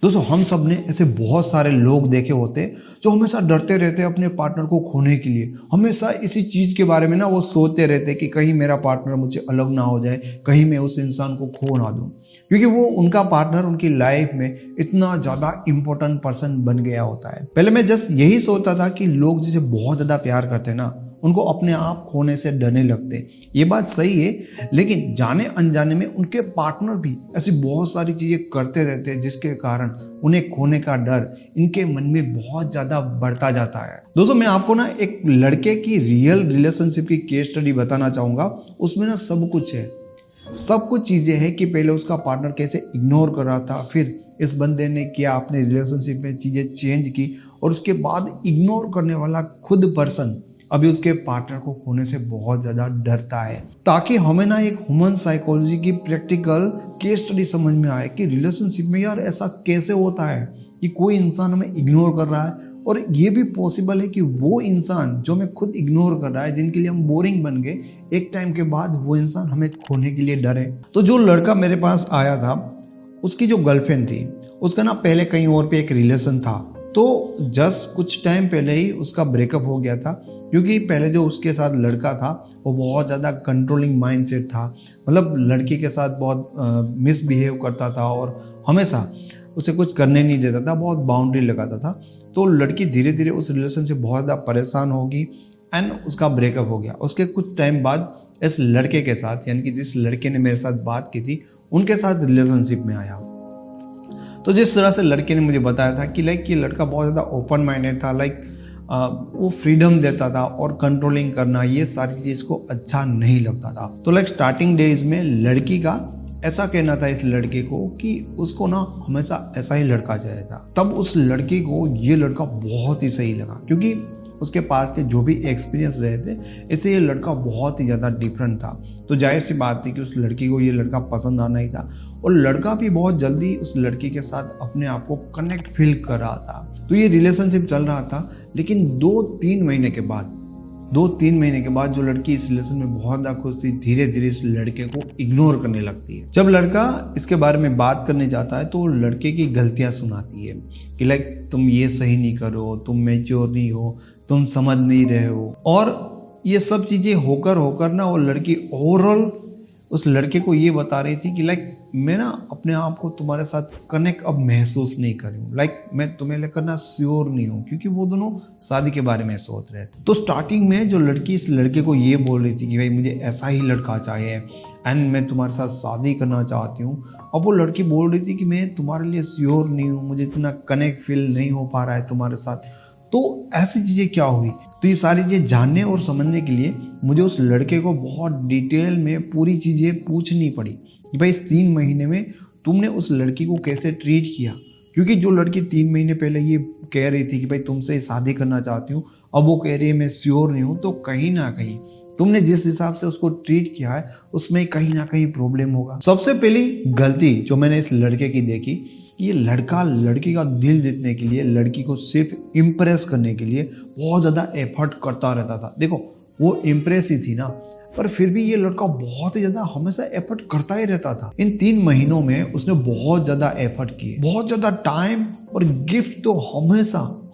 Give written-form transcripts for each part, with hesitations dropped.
दोस्तों हम सब ने ऐसे बहुत सारे लोग देखे होते जो हमेशा डरते रहते हैं अपने पार्टनर को खोने के लिए। हमेशा इसी चीज़ के बारे में ना वो सोचते रहते कि कहीं मेरा पार्टनर मुझे अलग ना हो जाए, कहीं मैं उस इंसान को खो ना दूं, क्योंकि वो उनका पार्टनर उनकी लाइफ में इतना ज़्यादा इंपॉर्टेंट पर्सन बन गया होता है। पहले मैं जस्ट यही सोचता था कि लोग जिसे बहुत ज़्यादा प्यार करते हैं ना, उनको अपने आप खोने से डरने लगते। ये बात सही है, लेकिन जाने अनजाने में उनके पार्टनर भी ऐसी बहुत सारी चीज़ें करते रहते हैं जिसके कारण उन्हें खोने का डर इनके मन में बहुत ज़्यादा बढ़ता जाता है। दोस्तों मैं आपको ना एक लड़के की रियल रिलेशनशिप की केस स्टडी बताना चाहूँगा। उसमें ना सब कुछ है, सब कुछ चीज़ें हैं कि पहले उसका पार्टनर कैसे इग्नोर कर रहा था, फिर इस बंदे ने क्या अपने रिलेशनशिप में चीज़ें चेंज की, और उसके बाद इग्नोर करने वाला खुद पर्सन अभी उसके पार्टनर को खोने से बहुत ज़्यादा डरता है। ताकि हमें ना एक ह्यूमन साइकोलॉजी की प्रैक्टिकल केस स्टडी समझ में आए कि रिलेशनशिप में यार ऐसा कैसे होता है कि कोई इंसान हमें इग्नोर कर रहा है, और ये भी पॉसिबल है कि वो इंसान जो हमें खुद इग्नोर कर रहा है, जिनके लिए हम बोरिंग बन गए, एक टाइम के बाद वो इंसान हमें खोने के लिए डरे। तो जो लड़का मेरे पास आया था, उसकी जो गर्लफ्रेंड थी, उसका ना पहले कहीं और पे एक रिलेशन था। तो जस्ट कुछ टाइम पहले ही उसका ब्रेकअप हो गया था, क्योंकि पहले जो उसके साथ लड़का था वो बहुत ज़्यादा कंट्रोलिंग माइंडसेट था। मतलब लड़की के साथ बहुत मिसबिहेव करता था और हमेशा उसे कुछ करने नहीं देता था, बहुत बाउंड्री लगाता था। तो लड़की धीरे धीरे उस रिलेशन से बहुत ज़्यादा परेशान होगी एंड उसका ब्रेकअप हो गया। उसके कुछ टाइम बाद इस लड़के के साथ, यानी कि जिस लड़के ने मेरे साथ बात की थी, उनके साथ रिलेशनशिप में आया। तो जिस तरह से लड़के ने मुझे बताया था कि ये लड़का बहुत ज़्यादा ओपन माइंडेड था, वो फ्रीडम देता था और कंट्रोलिंग करना, ये सारी चीज़ को अच्छा नहीं लगता था। तो स्टार्टिंग डेज में लड़की का ऐसा कहना था इस लड़के को कि उसको ना हमेशा ऐसा ही लड़का चाहिए था। तब उस लड़के को ये लड़का बहुत ही सही लगा, क्योंकि उसके पास के जो भी एक्सपीरियंस रहे थे, इससे ये लड़का बहुत ही ज़्यादा डिफरेंट था। तो जाहिर सी बात थी कि उस लड़की को ये लड़का पसंद आना ही था, और लड़का भी बहुत जल्दी उस लड़की के साथ अपने आप को कनेक्ट फील कर रहा था। तो ये रिलेशनशिप चल रहा था, लेकिन 2-3 महीने के बाद जो लड़की इस रिलेशन में बहुत ज़्यादा खुश थी, धीरे धीरे इस लड़के को इग्नोर करने लगती है। जब लड़का इसके बारे में बात करने जाता है तो लड़के की गलतियां सुनाती है कि तुम ये सही नहीं करो, तुम मैच्योर नहीं हो, तुम समझ नहीं रहे हो। और ये सब चीज़ें होकर ना वो लड़की ओवरऑल उस लड़के को ये बता रही थी कि मैं ना अपने आप को तुम्हारे साथ कनेक्ट अब महसूस नहीं कर रही हूँ, मैं तुम्हें लेकर ना श्योर नहीं हूँ, क्योंकि वो दोनों शादी के बारे में सोच रहे थे। तो स्टार्टिंग में जो लड़की इस लड़के को ये बोल रही थी कि भाई मुझे ऐसा ही लड़का चाहिए एंड मैं तुम्हारे साथ शादी करना चाहती हूँ, अब वो लड़की बोल रही थी कि मैं तुम्हारे लिए श्योर नहीं हूँ, मुझे इतना कनेक्ट फील नहीं हो पा रहा है तुम्हारे साथ। तो ऐसी चीज़ें क्या हुई? तो ये सारी चीज़ें जानने और समझने के लिए मुझे उस लड़के को बहुत डिटेल में पूरी चीज़ें पूछनी पड़ी कि भाई इस 3 महीने में तुमने उस लड़की को कैसे ट्रीट किया। क्योंकि जो लड़की 3 महीने पहले ये कह रही थी कि भाई तुमसे शादी करना चाहती हूँ, अब वो कह रही है मैं श्योर नहीं हूँ, तो कहीं ना कहीं तुमने जिस हिसाब से उसको ट्रीट किया है उसमें कहीं ना कहीं प्रॉब्लम होगा। सबसे पहली गलती जो मैंने इस लड़के की देखी, ये लड़का लड़की का दिल जीतने के लिए, लड़की को सिर्फ इम्प्रेस करने के लिए बहुत ज़्यादा एफर्ट करता रहता था। देखो वो इम्प्रेस ही थी ना, पर फिर भी ये लड़का बहुत ही ज़्यादा हमेशा एफर्ट करता ही रहता था। इन 3 महीनों में उसने बहुत ज़्यादा एफर्ट किए, बहुत ज़्यादा टाइम और गिफ्ट तो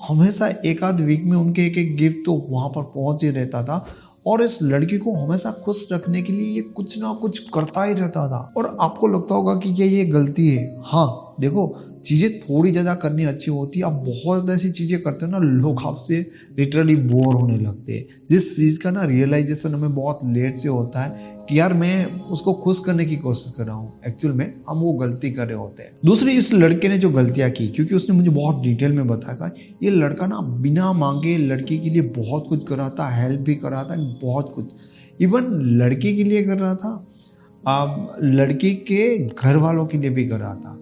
हमेशा एक आध वीक में उनके एक गिफ्ट तो वहाँ पर पहुँच ही रहता था। और इस लड़की को हमेशा खुश रखने के लिए ये कुछ ना कुछ करता ही रहता था। और आपको लगता होगा कि क्या ये गलती है? हाँ देखो, चीज़ें थोड़ी ज़्यादा करनी अच्छी होती है। आप बहुत ऐसी चीज़ें करते हो ना, लोग आपसे लिटरली बोर होने लगते हैं। जिस चीज़ का ना रियलाइजेशन हमें बहुत लेट से होता है कि यार मैं उसको खुश करने की कोशिश कर रहा हूँ, एक्चुअल में हम वो गलती कर रहे होते हैं। दूसरी, इस लड़के ने जो गलतियाँ की, क्योंकि उसने मुझे बहुत डिटेल में बताया था, ये लड़का ना बिना मांगे लड़की के लिए बहुत कुछ कर रहा था, हेल्प भी कर रहा था, बहुत कुछ। इवन लड़की के लिए कर रहा था, लड़की के घर वालों के लिए भी कर रहा था।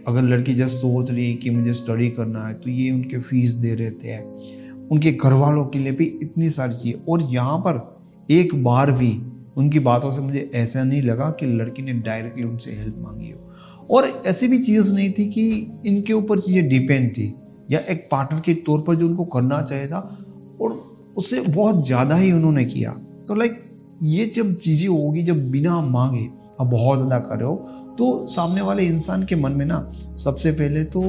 अगर लड़की जस्ट सोच रही कि मुझे स्टडी करना है, तो ये उनके फीस दे रहे थे, उनके घर वालों के लिए भी इतनी सारी चीज़ें। और यहाँ पर एक बार भी उनकी बातों से मुझे ऐसा नहीं लगा कि लड़की ने डायरेक्टली उनसे हेल्प मांगी हो। और ऐसी भी चीज़ नहीं थी कि इनके ऊपर चीज़ें डिपेंड थी, या एक पार्टनर के तौर पर जो उनको करना चाहिए था और उससे बहुत ज़्यादा ही उन्होंने किया। तो ये जब चीज़ें होगी, जब बिना मांगे आप बहुत ज़्यादा कर रहे हो, तो सामने वाले इंसान के मन में ना सबसे पहले तो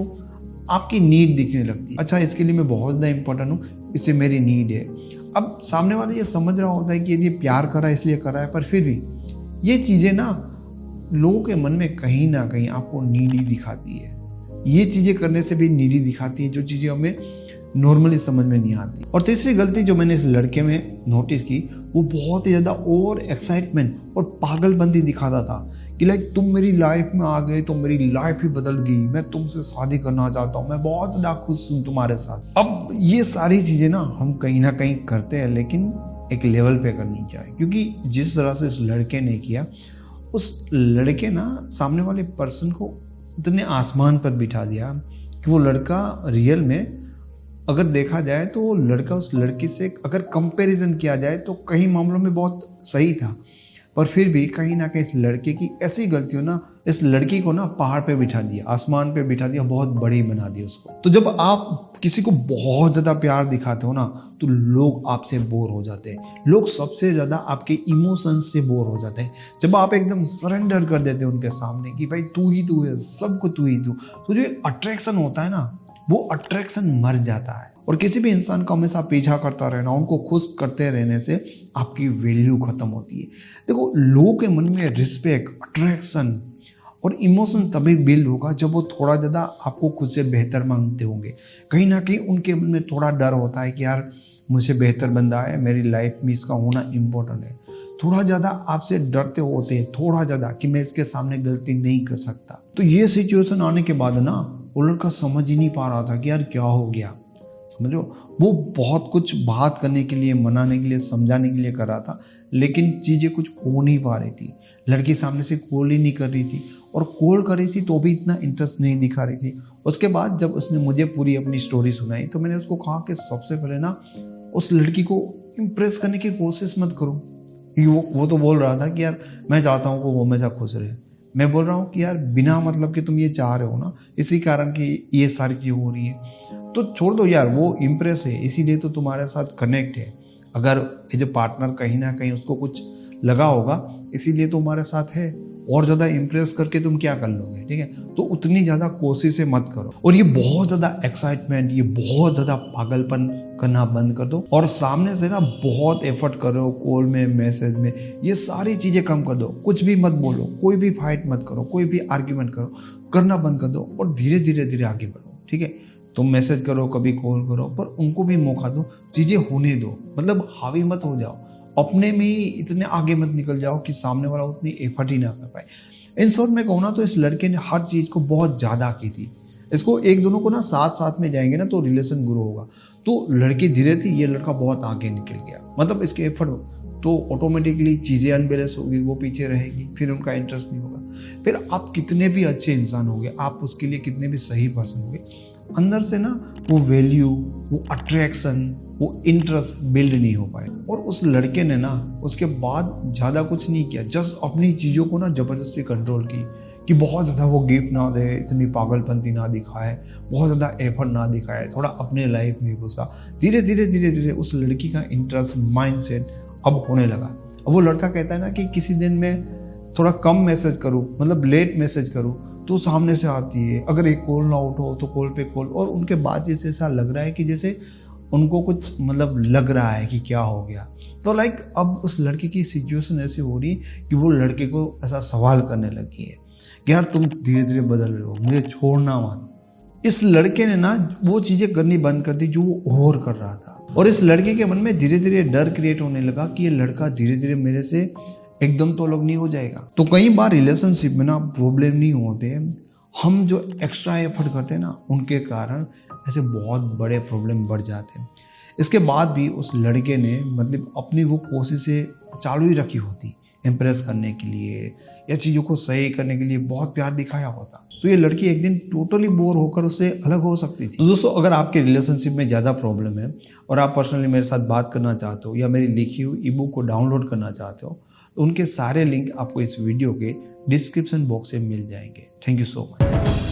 आपकी नीड दिखने लगती है। अच्छा, इसके लिए मैं बहुत ज़्यादा इंपॉर्टेंट हूँ, इससे मेरी नीड है। अब सामने वाला ये समझ रहा होता है कि ये प्यार कर रहा है इसलिए कर रहा है, पर फिर भी ये चीज़ें ना लोगों के मन में कहीं ना कहीं आपको नीडी दिखाती है। ये चीज़ें करने से भी नीडी दिखाती है, जो चीज़ें हमें नॉर्मली समझ में नहीं आती। और तीसरी गलती जो मैंने इस लड़के में नोटिस की, वो बहुत ही ज़्यादा ओवर एक्साइटमेंट और पागलपंती दिखाता था कि लाइक तुम मेरी लाइफ में आ गए तो मेरी लाइफ ही बदल गई, मैं तुमसे शादी करना चाहता हूँ, मैं बहुत ज़्यादा खुश हूँ तुम्हारे साथ। अब ये सारी चीज़ें ना हम कहीं ना कहीं करते हैं, लेकिन एक लेवल पे करनी चाहिए, क्योंकि जिस तरह से इस लड़के ने किया, उस लड़के ना सामने वाले पर्सन को इतने आसमान पर बिठा दिया कि वो लड़का रियल में अगर देखा जाए तो वो लड़का उस लड़की से अगर कंपैरिजन किया जाए तो कई मामलों में बहुत सही था, पर फिर भी कहीं ना कहीं इस लड़के की ऐसी गलतियों ना इस लड़की को ना पहाड़ पे बिठा दिया, आसमान पे बिठा दिया, बहुत बड़ी बना दी उसको। तो जब आप किसी को बहुत ज़्यादा प्यार दिखाते हो ना, तो लोग आपसे बोर हो जाते हैं। लोग सबसे ज़्यादा आपके इमोशंस से बोर हो जाते हैं। जब आप एकदम सरेंडर कर देते हो उनके सामने कि भाई तू ही तू है, सबको तू ही तू, तो जो अट्रैक्शन होता है ना, वो अट्रैक्शन मर जाता है। और किसी भी इंसान का हमेशा पीछा करता रहना, उनको खुश करते रहने से आपकी वैल्यू खत्म होती है। देखो, लोगों के मन में रिस्पेक्ट, अट्रैक्शन और इमोशन तभी बिल्ड होगा जब वो थोड़ा ज़्यादा आपको खुद से बेहतर मांगते होंगे। कहीं ना कहीं उनके मन में थोड़ा डर होता है कि यार मुझे बेहतर बंदा है, मेरी लाइफ में इसका होना इम्पोर्टेंट है। थोड़ा ज़्यादा आपसे डरते होते हैं, थोड़ा ज़्यादा, कि मैं इसके सामने गलती नहीं कर सकता। तो ये सिचुएशन आने के बाद ना वो लड़का समझ ही नहीं पा रहा था कि यार क्या हो गया। समझ लो, वो बहुत कुछ बात करने के लिए, मनाने के लिए, समझाने के लिए कर रहा था, लेकिन चीज़ें कुछ हो नहीं पा रही थी। लड़की सामने से कॉल ही नहीं कर रही थी, और कॉल कर रही थी तो भी इतना इंटरेस्ट नहीं दिखा रही थी। उसके बाद जब उसने मुझे पूरी अपनी स्टोरी सुनाई, तो मैंने उसको कहा कि सबसे पहले ना उस लड़की को इम्प्रेस करने की कोशिश मत करो। वो तो बोल रहा था कि यार मैं चाहता हूँ कि वो हमेशा खुश रहे। मैं बोल रहा हूँ कि यार बिना मतलब कि तुम ये चाह रहे हो ना, इसी कारण कि ये सारी चीज़ हो रही है, तो छोड़ दो यार। वो इम्प्रेस है, इसीलिए तो तुम्हारे साथ कनेक्ट है। अगर एज ए पार्टनर कहीं ना कहीं उसको कुछ लगा होगा, इसीलिए तो हमारे साथ है। और ज़्यादा इम्प्रेस करके तुम क्या कर लोगे, ठीक है? तो उतनी ज़्यादा कोशिशें मत करो। और ये बहुत ज़्यादा एक्साइटमेंट, ये बहुत ज़्यादा पागलपन करना बंद कर दो। और सामने से ना बहुत एफर्ट कर रहे हो, कॉल में, मैसेज में, ये सारी चीज़ें कम कर दो। कुछ भी मत बोलो, कोई भी फाइट मत करो, कोई भी आर्ग्यूमेंट करो, करना बंद कर दो और धीरे धीरे धीरे आगे बढ़ो, ठीक है? तुम मैसेज करो, कभी कॉल करो, पर उनको भी मौका दो, चीज़ें होने दो। मतलब हावी मत हो जाओ, अपने में ही इतने आगे मत निकल जाओ कि सामने वाला उतनी एफर्ट ही ना कर पाए। इन शॉर्ट में कहूँ ना, तो इस लड़के ने हर चीज़ को बहुत ज़्यादा की थी। इसको एक दोनों को ना साथ साथ में जाएंगे ना तो रिलेशन ग्रो होगा। तो लड़की धीरे थी, ये लड़का बहुत आगे निकल गया। मतलब इसके एफर्ट, तो ऑटोमेटिकली चीज़ें अनबैलेंस होगी, वो पीछे रहेगी, फिर उनका इंटरेस्ट नहीं होगा। फिर आप कितने भी अच्छे इंसान होंगे, आप उसके लिए कितने भी सही पर्सन होंगे, अंदर से ना वो वैल्यू, वो अट्रैक्शन, वो इंटरेस्ट बिल्ड नहीं हो पाए। और उस लड़के ने ना उसके बाद ज़्यादा कुछ नहीं किया, जस्ट अपनी चीज़ों को ना ज़बरदस्ती कंट्रोल की कि बहुत ज़्यादा वो गिफ्ट ना दे, इतनी पागलपंती ना दिखाए, बहुत ज़्यादा एफर्ट ना दिखाए, थोड़ा अपने लाइफ में घुसा। धीरे धीरे धीरे धीरे उस लड़की का इंटरेस्ट, माइंडसेट अब होने लगा। अब वो लड़का कहता है ना कि किसी दिन मैं थोड़ा कम मैसेज करूँ, मतलब लेट मैसेज करूँ, तो सामने से आती है। अगर एक कॉल ना उठो तो कॉल पे कॉल, और उनके बाद जैसे ऐसा लग रहा है कि जैसे उनको कुछ मतलब लग रहा है कि क्या हो गया। तो लाइक अब उस लड़के की सिचुएशन ऐसी हो रही है कि वो लड़के को ऐसा सवाल करने लगी है कि यार तुम धीरे धीरे बदल रहे हो, मुझे छोड़ना मत। इस लड़के ने ना वो चीज़ें करनी बंद कर दी जो वो और कर रहा था। और इस लड़के के मन में धीरे धीरे डर क्रिएट होने लगा कि ये लड़का धीरे धीरे मेरे से एकदम तो अलग नहीं हो जाएगा। तो कई बार रिलेशनशिप में ना प्रॉब्लम नहीं होते, हम जो एक्स्ट्रा एफर्ट करते हैं ना, उनके कारण ऐसे बहुत बड़े प्रॉब्लम बढ़ जाते हैं। इसके बाद भी उस लड़के ने मतलब अपनी वो कोशिशें चालू ही रखी होती, इम्प्रेस करने के लिए या चीज़ों को सही करने के लिए बहुत प्यार दिखाया होता, तो ये लड़की एक दिन टोटली बोर होकर उससे अलग हो सकती थी। तो दोस्तों, अगर आपके रिलेशनशिप में ज़्यादा प्रॉब्लम है और आप पर्सनली मेरे साथ बात करना चाहते हो या मेरी लिखी हुई ई बुक को डाउनलोड करना चाहते हो, तो उनके सारे लिंक आपको इस वीडियो के डिस्क्रिप्शन बॉक्स में मिल जाएंगे। Thank you so much.